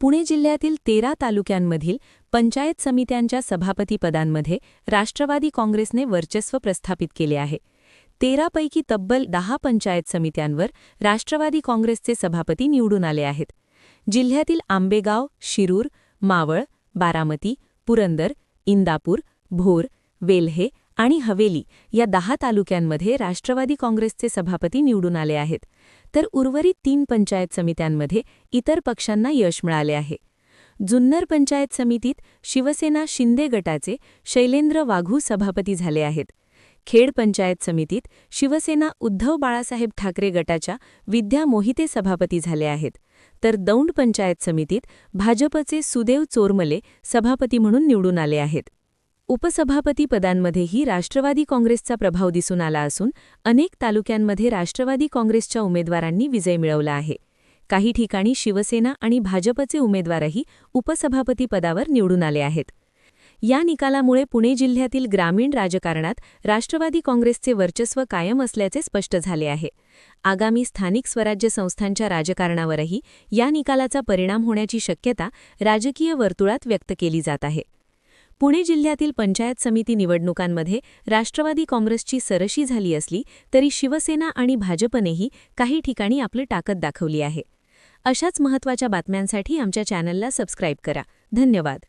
पुणे जिल्ह्यातील 13 तालुक्यांमधील पंचायत समित्यांच्या सभापतीपदांमध्ये राष्ट्रवादी काँग्रेसने वर्चस्व प्रस्थापित केले आहे. 13 पैकी तब्बल 10 पंचायत समित्यांवर राष्ट्रवादी काँग्रेसचे सभापती निवडून आले आहेत. जिल्ह्यातील आंबेगाव, शिरूर, मावळ, बारामती, पुरंदर, इंदापूर, भोर, वेल्हे आणि हवेली या 10 तालुक्यांमध्ये राष्ट्रवादी काँग्रेसचे सभापती निवडून आले आहेत, तर उर्वरित 3 पंचायत समित्यांमध्ये इतर पक्षांना यश मिळाले आहे. जुन्नर पंचायत समितीत शिवसेना शिंदे गटाचे शैलेंद्र वाघू सभापती झाले आहेत. खेड पंचायत समितीत शिवसेना उद्धव बाळासाहेब ठाकरे गटाच्या विद्या मोहिते सभापती झाले आहेत, तर दौंड पंचायत समितीत भाजपचे सुदेव चोरमले सभापती म्हणून निवडून आले आहेत. उपसभापती पदांमध्येही राष्ट्रवादी काँग्रेसचा प्रभाव दिसून आला असून अनेक तालुक्यांमध्ये राष्ट्रवादी काँग्रेसच्या उमेदवारांनी विजय मिळवला आहे. काही ठिकाणी शिवसेना आणि भाजपचे उमेदवारही उपसभापती पदावर निवडून आले आहेत. या निकालामुळे पुणे जिल्ह्यातील ग्रामीण राजकारणात राष्ट्रवादी काँग्रेसचे वर्चस्व कायम असल्याचे स्पष्ट झाले आहे. आगामी स्थानिक स्वराज्य संस्थांच्या राजकारणावरही या निकालाचा परिणाम होण्याची शक्यता राजकीय वर्तुळात व्यक्त केली जात आहे. पुणे जिल्ह्यातील पंचायत समिती निवडणुकांमध्ये राष्ट्रवादी काँग्रेसची सरशी झाली असली तरी शिवसेना आणि भाजपनेही काही ठिकाणी आपली ताकद दाखवली आहे. अशाच महत्त्वाच्या बातम्यांसाठी आमच्या चॅनलला सबस्क्राईब करा. धन्यवाद.